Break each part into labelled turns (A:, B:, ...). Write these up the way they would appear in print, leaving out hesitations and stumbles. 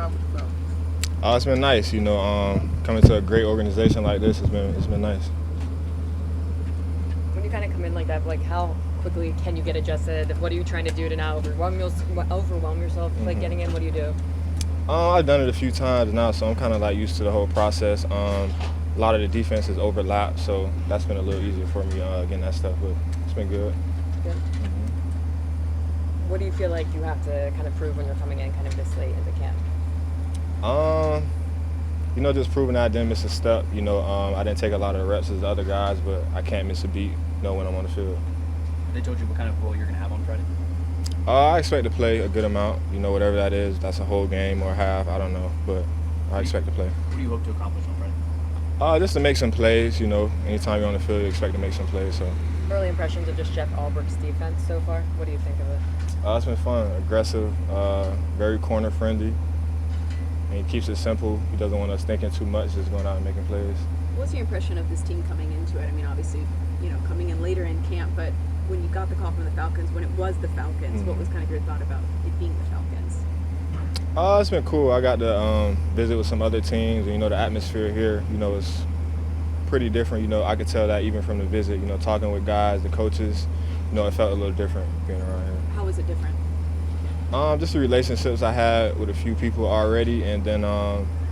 A: job with the Falcons?
B: It's been nice, coming to a great organization like this. It's been nice.
C: When you kind of come in like that, like how quickly can you get adjusted? What are you trying to do to not overwhelm yourself? Like getting in, what do you do?
B: I've done it a few times now, so I'm kind of like used to the whole process. A lot of the defenses overlap, so that's been a little easier for me getting that stuff, but it's been good.
C: Good. What do you feel like you have to kind of prove when you're coming in kind of this late into camp?
B: Just proving that I didn't miss a step. I didn't take a lot of the reps as the other guys, but I can't miss a beat, when I'm on the field.
D: They told you what kind of role you're going to have on Friday?
B: I expect to play a good amount, whatever that is. That's a whole game or a half, I don't know, but I expect to play.
D: What do you hope to accomplish on Friday?
B: Just to make some plays, anytime you're on the field, you expect to make some plays. So.
C: Early impressions of just Jeff Albrecht's defense so far, what do you think of it?
B: It's been fun, aggressive, very corner friendly. And he keeps it simple. He doesn't want us thinking too much, just going out and making plays.
E: What's your impression of this team coming into it? I mean, obviously, coming in later in camp, but when you got the call from the Falcons, when it was the Falcons, what was kind of your thought about it being the Falcons?
B: It's been cool. I got to visit with some other teams. And, the atmosphere here, is pretty different. I could tell that even from the visit, talking with guys, the coaches, it felt a little different being around here.
E: How was it different?
B: Just the relationships I had with a few people already, and then,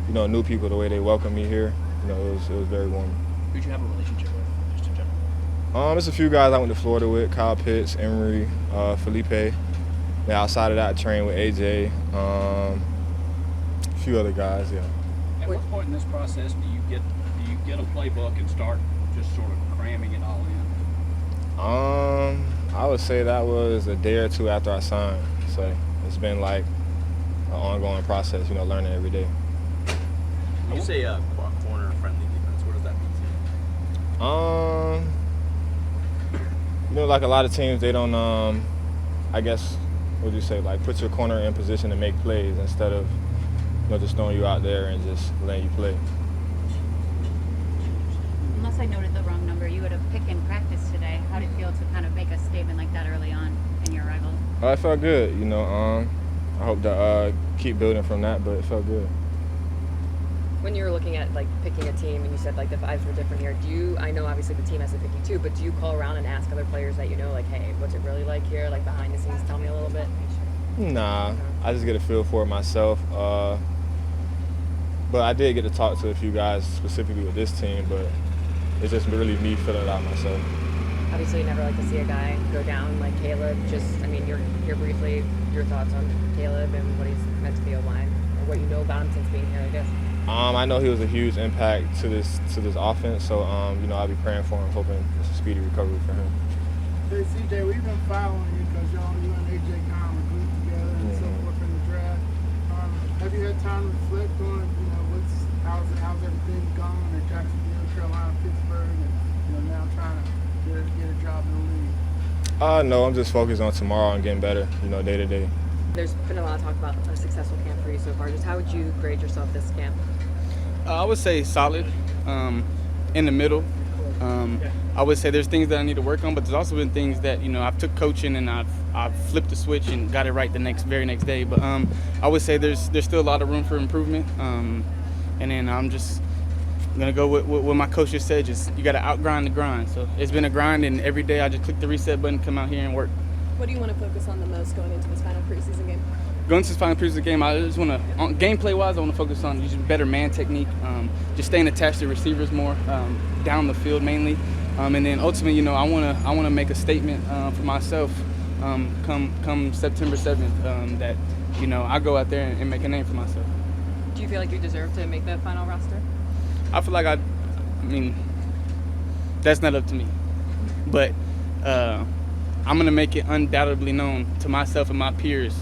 B: new people, the way they welcomed me here, it was very warm.
D: Who did you have a relationship with, just in general?
B: There's a few guys I went to Florida with, Kyle Pitts, Emery, Felipe. Then outside of that, I trained with AJ, a few other guys, yeah.
F: At what point in this process do you get a playbook and start just sort of cramming it all in?
B: I would say that was a day or two after I signed. So it's been like an ongoing process, learning every day.
G: When you say corner-friendly defense, what does that mean to you?
B: Like a lot of teams, they don't, I guess, what do you say, like put your corner in position to make plays instead of, just throwing you out there and just letting you play.
H: Unless I noted the wrong number, you had a pick in practice today. How did it feel to kind of make a statement like that early on in your arrival?
B: It felt good, I hope to keep building from that, but it felt good.
C: When you were looking at like picking a team and you said like the vibes were different here, I know obviously the team has to pick you too, but do you call around and ask other players that like, hey, what's it really like here? Like behind the scenes, tell me a little bit.
B: Nah, I just get a feel for it myself. But I did get to talk to a few guys specifically with this team, but it's just really me filling it out myself.
C: Obviously, you never like to see a guy go down like Caleb. You're here briefly. Your thoughts on Caleb and what he's meant to be O-line, or what you know about him since being here, I guess.
B: I know he was a huge impact to this offense, so I'll be praying for him, hoping it's a speedy recovery for him.
A: Hey, CJ, we've been following you because you and AJ kind of recruit together and so forth in the draft. Have you had time to reflect on, how's everything going in Jacksonville, Carolina, Pittsburgh, and now trying to get a job in the league?
B: No, I'm just focused on tomorrow and getting better, day to day.
C: There's been a lot of talk about a successful camp for you so far. Just how would you grade yourself this camp?
I: I would say solid, in the middle. I would say there's things that I need to work on, but there's also been things that I've took coaching and I've flipped the switch and got it right the very next day. But I would say there's still a lot of room for improvement. And then I'm just gonna go with what my coach just said. Just you got to outgrind the grind. So it's been a grind, and every day I just click the reset button, come out here and work.
E: What do you want to focus on the most going into this final preseason game?
I: Going into this final preseason game, I just want to, gameplay-wise, I want to focus on using better man technique, just staying attached to receivers more, down the field mainly, and then ultimately, I want to make a statement for myself come September 7th that I go out there and make a name for myself.
C: Do you feel like you deserve to make that final roster?
I: I feel like I mean, that's not up to me, but I'm going to make it undoubtedly known to myself and my peers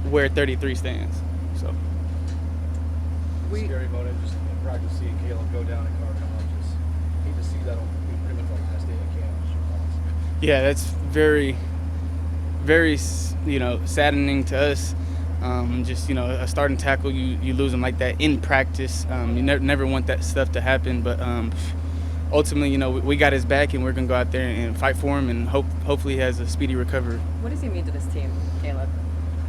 I: where 33 stands. So.
F: Scary about it, just in practice seeing Caleb go down and Carr come up. Just hate to see that on pretty much on the last day of camp.
I: Yeah, that's very, very, saddening to us. Just a starting tackle, you lose them like that in practice. You never want that stuff to happen, but ultimately, we got his back, and we're gonna go out there and fight for him, and hopefully he has a speedy recovery.
C: What does he mean to this team, Caleb?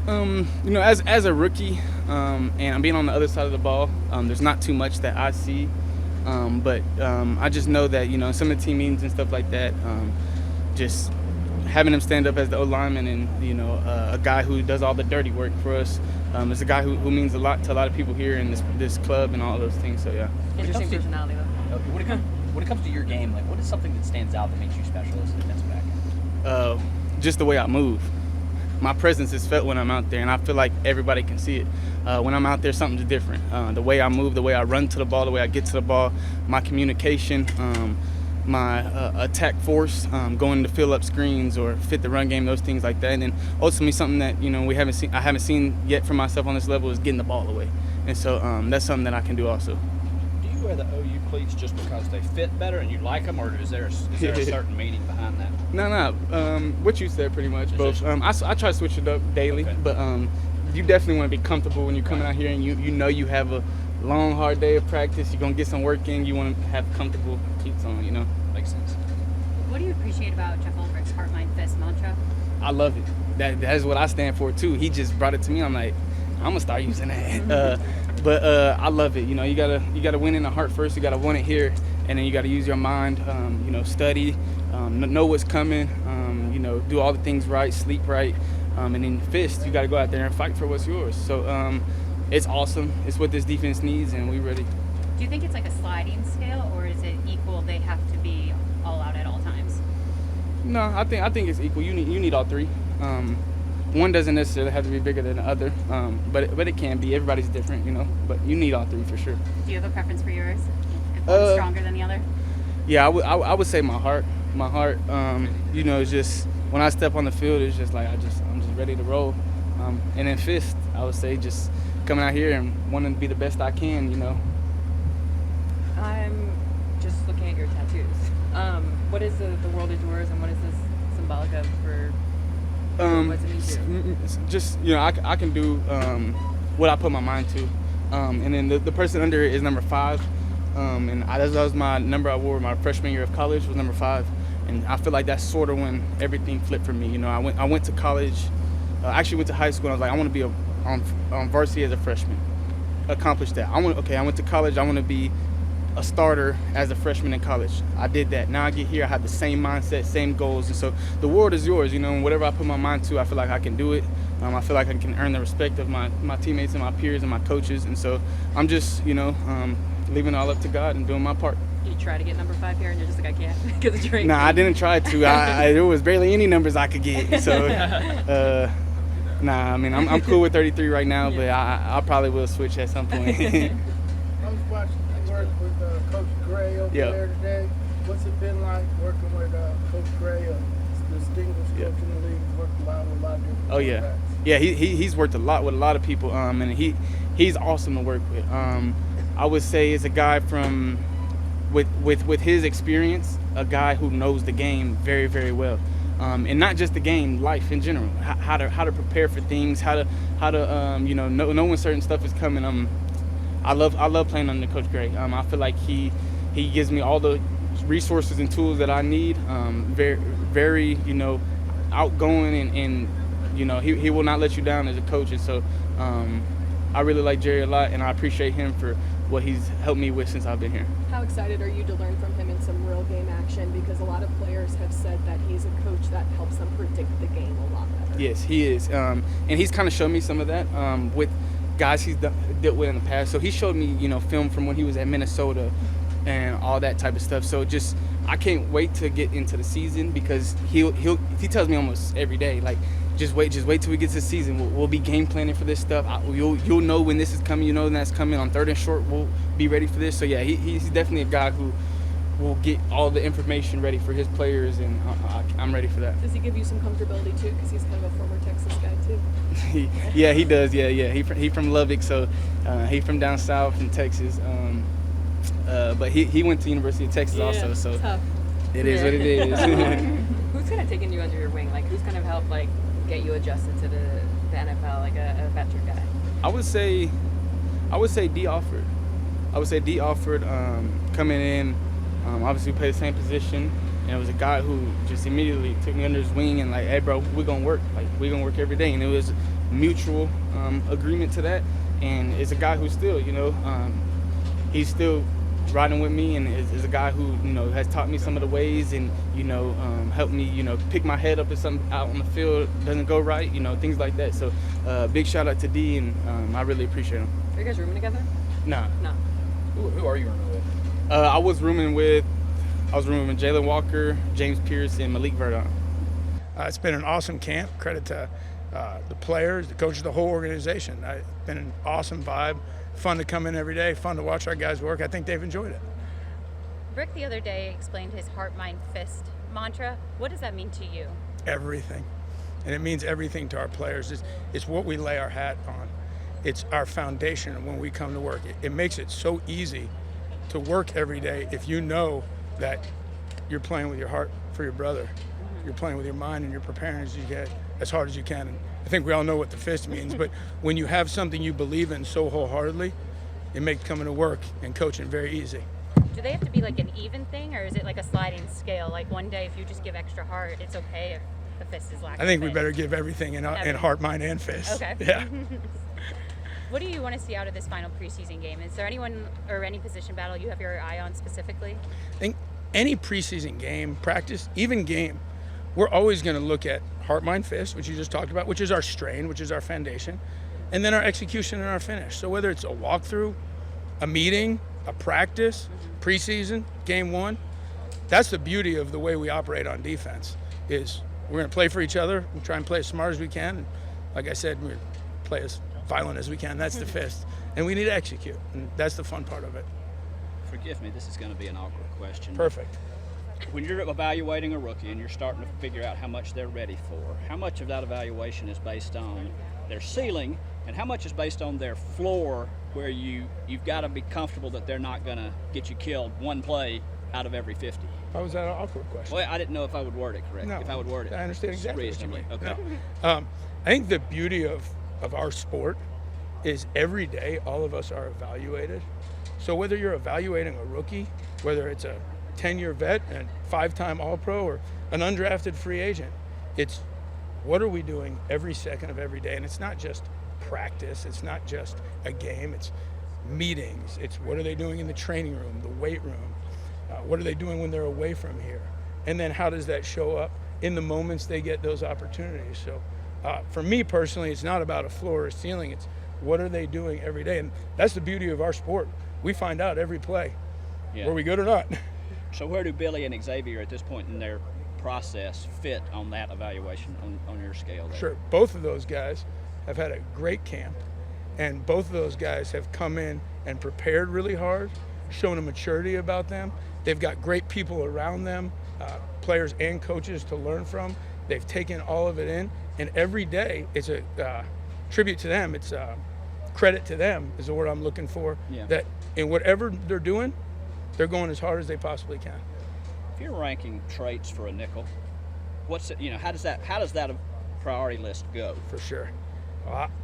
I: As a rookie, and I'm being on the other side of the ball. There's not too much that I see, but I just know that, you know, some of the team meetings and stuff like that, just having him stand up as the O-lineman and, you know, a guy who does all the dirty work for us. Is a guy who means a lot to a lot of people here in this club and all those things. So yeah.
C: Interesting personality though.
D: When it comes to your game, like, what is something that stands out that makes you special as a defensive back?
I: Just the way I move. My presence is felt when I'm out there, and I feel like everybody can see it. When I'm out there, something's different. The way I move, the way I run to the ball, the way I get to the ball, my communication, my attack force, going to fill up screens or fit the run game, those things like that. And then ultimately something that, you know, I haven't seen yet for myself on this level is getting the ball away. And so that's something that I can do also.
F: Do you wear the OU cleats just because they fit better and you like them, or is there a certain meaning behind that?
I: No. What you said pretty much, both. I try to switch it up daily,
F: okay.
I: But you definitely want to be comfortable when you're coming out here and you know you have a long, hard day of practice. You're going to get some work in. You want to have comfortable cleats on, you know.
F: Makes sense.
H: What do you appreciate about Jeff Ulbricht's heart, mind, fist mantra?
I: I love it. That is what I stand for too. He just brought it to me. I'm like, I'm gonna start using that. But I love it. You know, you gotta win in the heart first. You gotta want it here, and then you gotta use your mind. You know, study, know what's coming. You know, do all the things right, sleep right, and then fist. You gotta go out there and fight for what's yours. So it's awesome. It's what this defense needs, and we ready.
H: Do you think it's like a sliding scale, or is it equal? They have to be all out at all times.
I: No, I think it's equal. You need all three. One doesn't necessarily have to be bigger than the other, but it can be. Everybody's different, you know. But you need all three for sure.
H: Do you have a preference for yours? If one's stronger than the other?
I: Yeah, I would say my heart. My heart, you know, is just when I step on the field, it's just like I'm just ready to roll. And then fist, I would say just coming out here and wanting to be the best I can, you know.
C: I'm just looking at your tattoos. What is the world is yours, and what is this symbolic of for? What does it mean to you?
I: Just, you know, I can do what I put my mind to, and then the person under it is number 5, and that was my number I wore my freshman year of college was number 5, and I feel like that's sort of when everything flipped for me. You know, I went to college, actually went to high school, and I was like, I want to be on varsity as a freshman. Accomplished that. I went to college. I want to be a starter as a freshman in college. I did that. Now I get here, I have the same mindset, same goals, and so the world is yours, you know, and whatever I put my mind to, I feel like I can do it. I feel like I can earn the respect of my teammates and my peers and my coaches, and so I'm just, you know, leaving it all up to God and doing my part.
C: You try to get number 5 here, and you're just like, I can't because it's your
I: Nah, I didn't try to. There was barely any numbers I could get, so nah, I mean, I'm cool with 33 right now, but I probably will switch at some point.
A: I was watching you work with Coach Gray over there today. What's it been like working with Coach Gray, a distinguished coach in the league, worked with a lot of different quarterbacks?
I: Yeah, he's worked a lot with a lot of people, and he's awesome to work with. I would say it's a guy from with his experience, a guy who knows the game very, very well. And not just the game, life in general. How to prepare for things, how to you know when certain stuff is coming. I love playing under Coach Gray. I feel like he gives me all the resources and tools that I need. Very, very, you know, outgoing and you know he will not let you down as a coach. And so I really like Jerry a lot, and I appreciate him for what he's helped me with since I've been here.
J: How excited are you to learn from him in some real game action? Because a lot of players have said that he's a coach that helps them predict the game a lot better.
I: Yes, he is. And he's kind of shown me some of that with guys he's dealt with in the past. So he showed me, you know, film from when he was at Minnesota and all that type of stuff. So just I can't wait to get into the season because he tells me almost every day, like, just wait till we get to the season. We'll be game planning for this stuff. You'll know when this is coming. You know when that's coming. On 3rd and short, we'll be ready for this. So yeah, he's definitely a guy who will get all the information ready for his players, and I'm ready for that.
J: Does he give you some comfortability too? Because he's kind of a former Texas guy too.
I: Yeah, he does. Yeah. He from Lubbock, so he from down south in Texas. But he went to University of Texas also. So
J: tough.
I: It is what it is.
C: Who's kind of taken you under your wing? Like, who's kind of helped like get you adjusted to the NFL, like a veteran guy?
I: I would say D offered. Coming in. Obviously, we played the same position, and it was a guy who just immediately took me under his wing and like, hey, bro, we're gonna work. Like, we're gonna work every day, and it was mutual agreement to that. and is a guy who's still, he's still riding with me, and is a guy who, has taught me some of the ways, and, helped me, pick my head up if something out on the field doesn't go right, things like that. So big shout out to D, and I really appreciate him.
C: Are you guys rooming together?
I: Nah.
C: No.
F: Who are you rooming with?
I: I was rooming with Jalen Walker, James Pierce, and Malik Verdon.
K: It's been an awesome camp. Credit to the players, the coaches, the whole organization. It's been an awesome vibe. Fun to come in every day. Fun to watch our guys work. I think they've enjoyed it.
H: Rick the other day explained his heart, mind, fist mantra. What does that mean to you?
K: Everything. And it means everything to our players. It's what we lay our hat on. It's our foundation when we come to work. It makes it so easy to work every day if you know that you're playing with your heart for your brother. You're playing with your mind, and you're preparing as hard as you can. And I think we all know what the fist means, but when you have something you believe in so wholeheartedly, it makes coming to work and coaching very easy.
H: Do they have to be like an even thing, or is it like a sliding scale? Like one day if you just give extra heart, it's okay if the fist is lacking?
K: I think we better give everything in heart, mind, and fist.
H: Okay.
K: Yeah.
H: What do you want to see out of this final preseason game? Is there anyone or any position battle you have your eye on specifically?
K: I think any preseason game, practice, even game, we're always going to look at heart, mind, fist, which you just talked about, which is our strain, which is our foundation, and then our execution and our finish. So whether it's a walkthrough, a meeting, a practice, preseason, game one, that's the beauty of the way we operate on defense, is we're going to play for each other. We'll try and play as smart as we can. And like I said, we're going to play as violent as we can. That's the fist. And we need to execute, and that's the fun part of it.
F: Forgive me, this is going to be an awkward question.
K: Perfect.
F: When you're evaluating a rookie and you're starting to figure out how much they're ready for, how much of that evaluation is based on their ceiling, and how much is based on their floor, where you've got to be comfortable that they're not going to get you killed one play out of every 50?
K: How was that an awkward question?
F: Well, I didn't know if I would word it correctly.
K: No,
F: if I would word it
K: I understand exactly what you
F: reasonably.
K: mean.
F: Okay.
K: No. I think the beauty of our sport is every day all of us are evaluated. So whether you're evaluating a rookie, whether it's a 10-year vet and 5-time All-Pro, or an undrafted free agent, it's what are we doing every second of every day? And it's not just practice, it's not just a game, it's meetings, it's what are they doing in the training room, the weight room, what are they doing when they're away from here, and then how does that show up in the moments they get those opportunities. So for me personally, it's not about a floor or ceiling, it's what are they doing every day. And that's the beauty of our sport. We find out every play, were we good or not.
F: So where do Billy and Xavier at this point in their process fit on that evaluation on your scale there?
K: Sure, both of those guys have had a great camp, and both of those guys have come in and prepared really hard, shown a maturity about them. They've got great people around them, players and coaches to learn from. They've taken all of it in, and every day it's a tribute to them. It's credit to them is the word I'm looking for.
F: Yeah.
K: That in whatever they're doing, they're going as hard as they possibly can.
F: If you're ranking traits for a nickel, how does that priority list go?
K: For sure.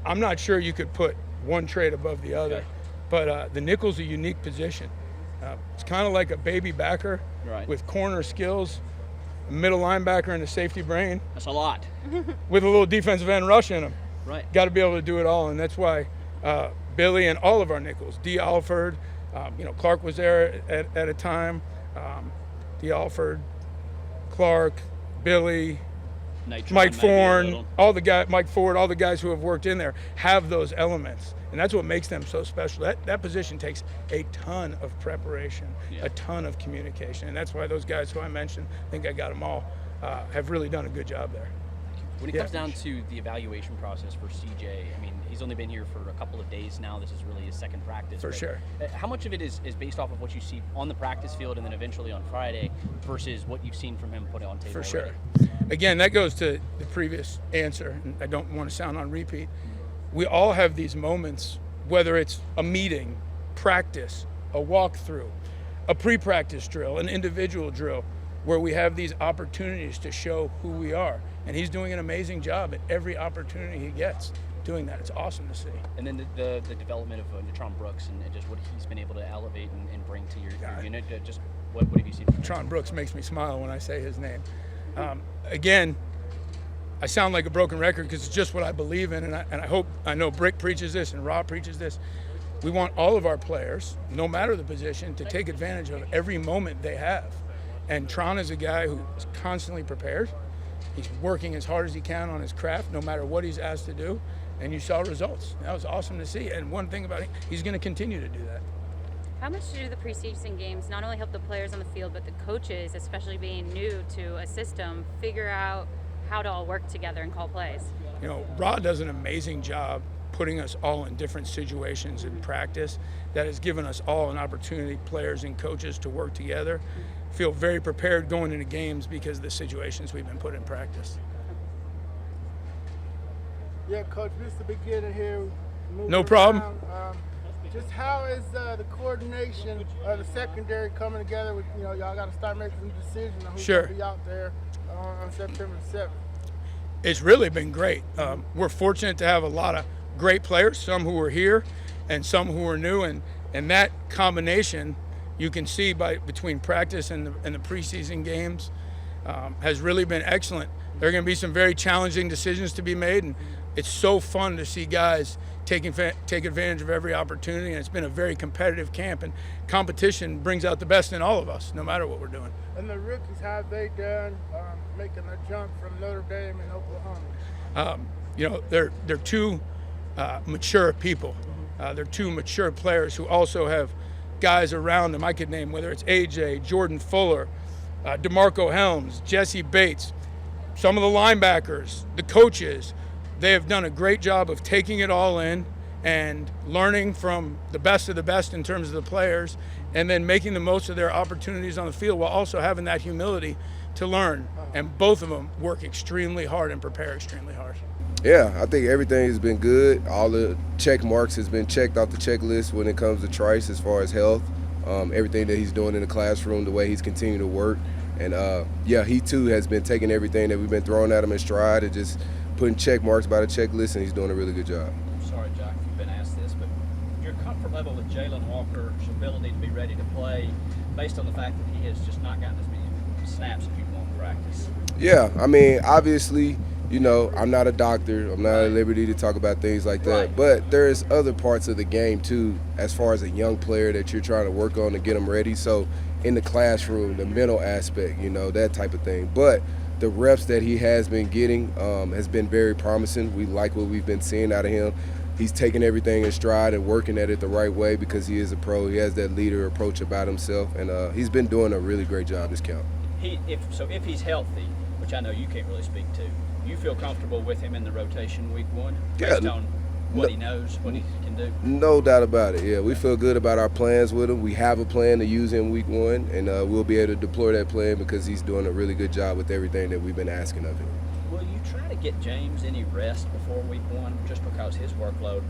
K: I'm not sure you could put one trait above the other,
F: Okay.
K: but the nickel's a unique position. It's kind of like a baby backer with corner skills, a middle linebacker, and a safety brain.
F: That's a lot.
K: With a little defensive end rush in them.
F: Right.
K: Got to be able to do it all, and that's why Billy and all of our nickels, D. Alford, Clark was there at a time, D. Alford, Clark, Billy, Mike Forn, all the guys, Mike Ford, all the guys who have worked in there have those elements, and that's what makes them so special. That position takes a ton of preparation, a ton of communication, and that's why those guys who I mentioned, I think I got them all, have really done a good job there.
L: When it comes down to the evaluation process for CJ, I mean, he's only been here for a couple of days now. This is really his second practice.
K: For sure.
L: How much of it is based off of what you see on the practice field and then eventually on Friday versus what you've seen from him put it on tape
K: For
L: already?
K: sure. Again, that goes to the previous answer, and I don't want to sound on repeat. We all have these moments, whether it's a meeting, practice, a walkthrough, a pre-practice drill, an individual drill, where we have these opportunities to show who we are. And he's doing an amazing job at every opportunity he gets doing that. It's awesome to see.
L: And then the development of Natron Brooks and just what he's been able to elevate and bring to your unit. Just what have you seen from him?
K: Natron Brooks makes me smile when I say his name. Again, I sound like a broken record because it's just what I believe in, and I know Brick preaches this and Rob preaches this. We want all of our players, no matter the position, to take advantage of every moment they have. And Tron is a guy who is constantly prepared. He's working as hard as he can on his craft, no matter what he's asked to do. And you saw results. That was awesome to see. And one thing about him, he's going to continue to do that.
H: How much do the preseason games not only help the players on the field, but the coaches, especially being new to a system, figure out how to all work together and call plays?
K: You know, Rod does an amazing job putting us all in different situations in practice that has given us all an opportunity, players and coaches, to work together. Feel very prepared going into games because of the situations we've been put in practice.
A: Yeah, Coach, this is the beginning here.
K: No problem.
A: Just how is the coordination of the secondary coming together with, y'all got to start making some decisions on who's going to be out there on September 7th?
K: It's really been great. We're fortunate to have a lot of great players, some who are here and some who are new, and that combination you can see between practice and the preseason games has really been excellent. There are going to be some very challenging decisions to be made, and it's so fun to see guys take advantage of every opportunity, and it's been a very competitive camp, and competition brings out the best in all of us, no matter what we're doing.
A: And the rookies, how have they done making the jump from Notre Dame and Oklahoma?
K: They're two mature people. They're two mature players who also have guys around them. I could name, whether it's AJ, Jordan Fuller, DeMarco Helms, Jesse Bates, some of the linebackers, the coaches. They have done a great job of taking it all in and learning from the best of the best in terms of the players, and then making the most of their opportunities on the field while also having that humility to learn. And both of them work extremely hard and prepare extremely hard.
M: Yeah, I think everything has been good. All the check marks has been checked off the checklist when it comes to Trice as far as health. Everything that he's doing in the classroom, the way he's continuing to work. And he too has been taking everything that we've been throwing at him in stride and just putting check marks by the checklist, and he's doing a really good job.
F: Sorry, Jack, if you've been asked this, but your comfort level with Jalen Walker's ability to be ready to play based on the fact that he has just not gotten as many snaps as you want in practice?
M: Yeah, I mean, obviously, I'm not a doctor. I'm not at liberty to talk about things like that. Right. But there's other parts of the game, too, as far as a young player that you're trying to work on to get them ready. So in the classroom, the mental aspect, that type of thing. But the reps that he has been getting has been very promising. We like what we've been seeing out of him. He's taking everything in stride and working at it the right way because he is a pro. He has that leader approach about himself, and he's been doing a really great job this camp.
F: If he's healthy, which I know you can't really speak to, you feel comfortable with him in the rotation week one based on what he knows, what he can do?
M: No doubt about it, yeah. We feel good about our plans with him. We have a plan to use him week one, and we'll be able to deploy that plan because he's doing a really good job with everything that we've been asking of him.
F: Will you try to get James any rest before week one just because his workload,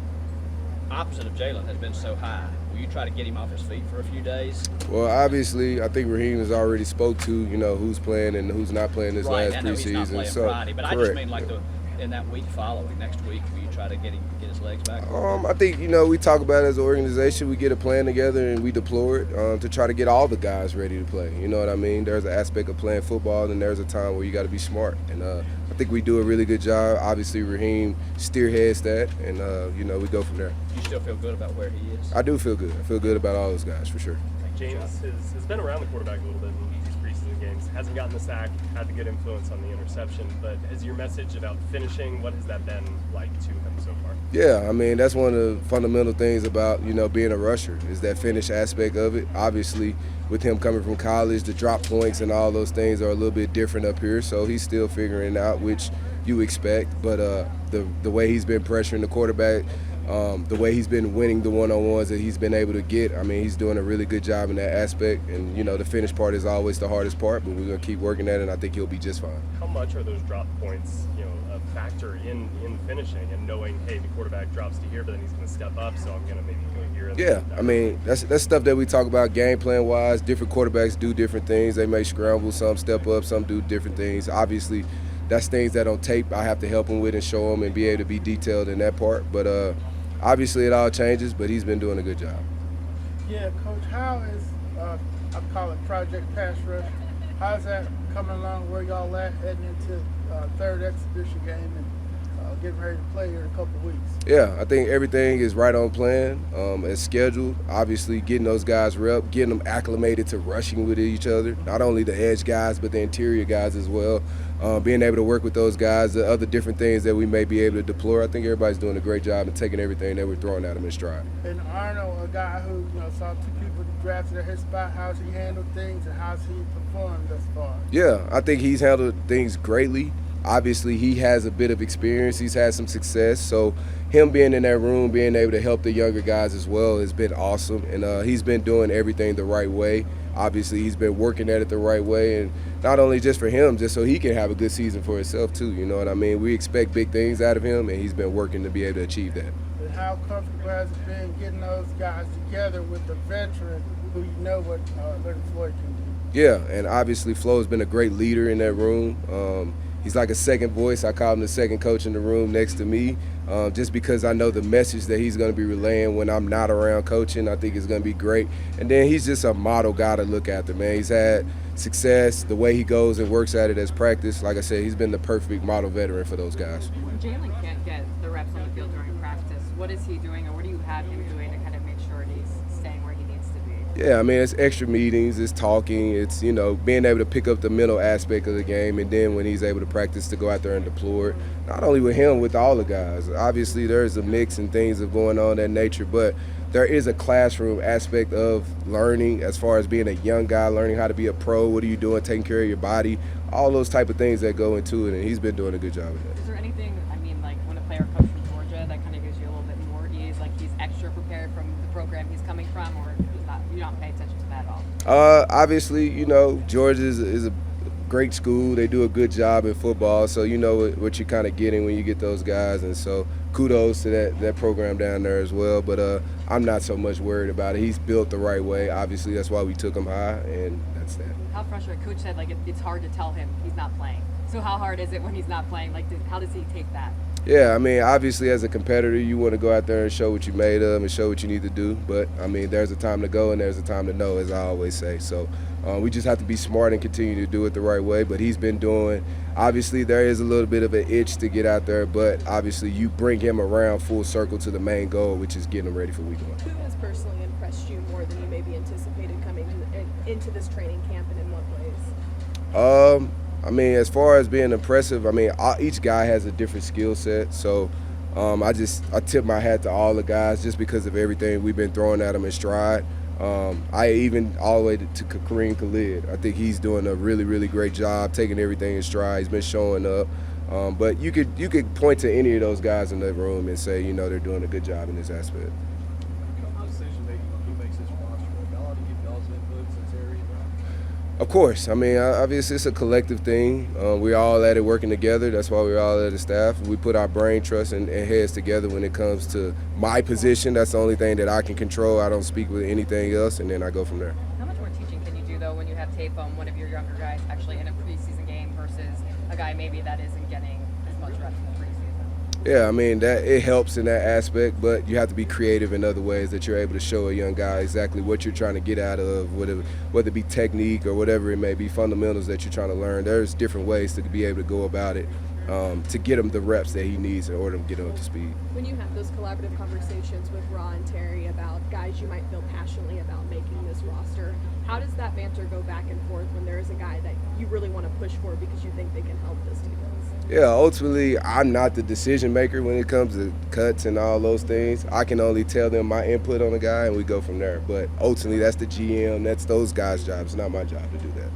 F: opposite of Jalen, has been so high? Will you try to get him off his feet for a few days?
M: Well, obviously, I think Raheem has already spoke to, who's playing and who's not playing this last preseason.
F: He's not playing Friday, but
M: correct.
F: I just mean in that week following, next week, will you try to get his legs back?
M: I think, we talk about it as an organization. We get a plan together and we deploy it to try to get all the guys ready to play. You know what I mean? There's an aspect of playing football, and there's a time where you got to be smart. And I think we do a really good job. Obviously, Raheem spearheads that, and, we go from there.
F: You still feel good about where he is?
M: I do feel good. I feel good about all those guys, for sure.
N: James has been around the quarterback a little bit in these preseason games. Hasn't gotten the sack, had the good influence on the interception. But has your message about finishing, what has that been like to him so far?
M: Yeah, I mean, that's one of the fundamental things about, being a rusher is that finish aspect of it. Obviously, with him coming from college, the drop points and all those things are a little bit different up here. So he's still figuring it out, which you expect. But the way he's been pressuring the quarterback, the way he's been winning the one-on-ones that he's been able to get, I mean, he's doing a really good job in that aspect. And, the finish part is always the hardest part, but we're going to keep working at it, and I think he'll be just fine.
N: How much are those drop points, a factor in finishing and knowing, hey, the quarterback drops to here, but then he's going to step up, so I'm going to maybe go here?
M: Yeah, I mean, that's stuff that we talk about game plan-wise. Different quarterbacks do different things. They may scramble, some step up, some do different things. Obviously, that's things that on tape I have to help him with and show him and be able to be detailed in that part. But obviously it all changes, but he's been doing a good job.
A: Yeah, Coach, how is, I call it Project Pass Rush, how's that coming along? Where y'all at heading into third exhibition game and getting ready to play here in a couple of weeks?
M: Yeah, I think everything is right on plan, as scheduled. Obviously, getting those guys rep, getting them acclimated to rushing with each other, not only the edge guys, but the interior guys as well. Being able to work with those guys, the other different things that we may be able to deploy. I think everybody's doing a great job and taking everything that we're throwing at them in stride.
A: And Arnold, a guy who saw 2 people drafted at his spot, how's he handled things and how's he performed thus far?
M: Yeah, I think he's handled things greatly. Obviously, he has a bit of experience. He's had some success. So him being in that room, being able to help the younger guys as well has been awesome. And he's been doing everything the right way. Obviously, he's been working at it the right way. And not only just for him, just so he can have a good season for himself, too. You know what I mean? We expect big things out of him, and he's been working to be able to achieve that.
A: And how comfortable has it been getting those guys together with the veteran who what Larry Floyd can do?
M: Yeah, and obviously Flo's been a great leader in that room. He's like a second voice. I call him the second coach in the room next to me, just because I know the message that he's going to be relaying when I'm not around coaching. I think it's going to be great. And then he's just a model guy to look after, man. He's had success, the way he goes and works at it as practice. Like I said, he's been the perfect model veteran for those guys.
C: Jalen can't get the reps on the field during practice. What is he doing, or what do you have him doing to kind of make sure he's staying where he needs to be?
M: Yeah, I mean, it's extra meetings, it's talking, it's, being able to pick up the mental aspect of the game, and then when he's able to practice to go out there and deploy it, not only with him, with all the guys. Obviously, there's a mix and things of going on that nature, but there is a classroom aspect of learning as far as being a young guy, learning how to be a pro, what are you doing, taking care of your body, all those type of things that go into it, and he's been doing a good job of that.
C: Is there anything, like when a player comes from Georgia, that kind of gives you a little bit more ease, like he's extra prepared from the program he's coming from, or you don't pay attention to that at all?
M: Obviously, Georgia is a great school. They do a good job in football, so you know what you're kind of getting when you get those guys, and so kudos to that program down there as well. But I'm not so much worried about it. He's built the right way. Obviously, that's why we took him high, and that's that.
C: How frustrated? Coach said it's hard to tell him he's not playing. So how hard is it when he's not playing? How does he take that?
M: Yeah, I mean, obviously as a competitor, you want to go out there and show what you made of and show what you need to do. But, I mean, there's a time to go and there's a time to know, as I always say. So we just have to be smart and continue to do it the right way. But he's been doing – obviously there is a little bit of an itch to get out there, but obviously you bring him around full circle to the main goal, which is getting him ready for week 1.
J: Who has personally impressed you more than you maybe anticipated coming into this training camp, and in what ways?
M: I mean, as far as being impressive, I mean, each guy has a different skill set. So I tip my hat to all the guys just because of everything we've been throwing at them in stride. I even all the way to Kareem Khalid. I think he's doing a really, really great job taking everything in stride. He's been showing up. But you could point to any of those guys in the room and say, they're doing a good job in this aspect. Of course. I mean, obviously it's a collective thing. We're all at it working together. That's why we're all at the staff. We put our brain trust and heads together when it comes to my position. That's the only thing that I can control. I don't speak with anything else, and then I go from there.
C: How much more teaching can you do, though, when you have tape on one of your younger guys actually in a preseason game versus a guy maybe that isn't getting as much reps in the preseason?
M: Yeah, I mean, that it helps in that aspect, but you have to be creative in other ways that you're able to show a young guy exactly what you're trying to get out of, whether it be technique or whatever it may be, fundamentals that you're trying to learn. There's different ways to be able to go about it to get him the reps that he needs in order to get him up to speed.
J: When you have those collaborative conversations with Ra and Terry about guys you might feel passionately about making this roster, how does that banter go back and forth when there is a guy that you really want to push for because you think they can help this team?
M: Yeah, ultimately, I'm not the decision maker when it comes to cuts and all those things. I can only tell them my input on a guy, and we go from there. But ultimately, that's the GM, that's those guys' jobs. It's not my job to do that.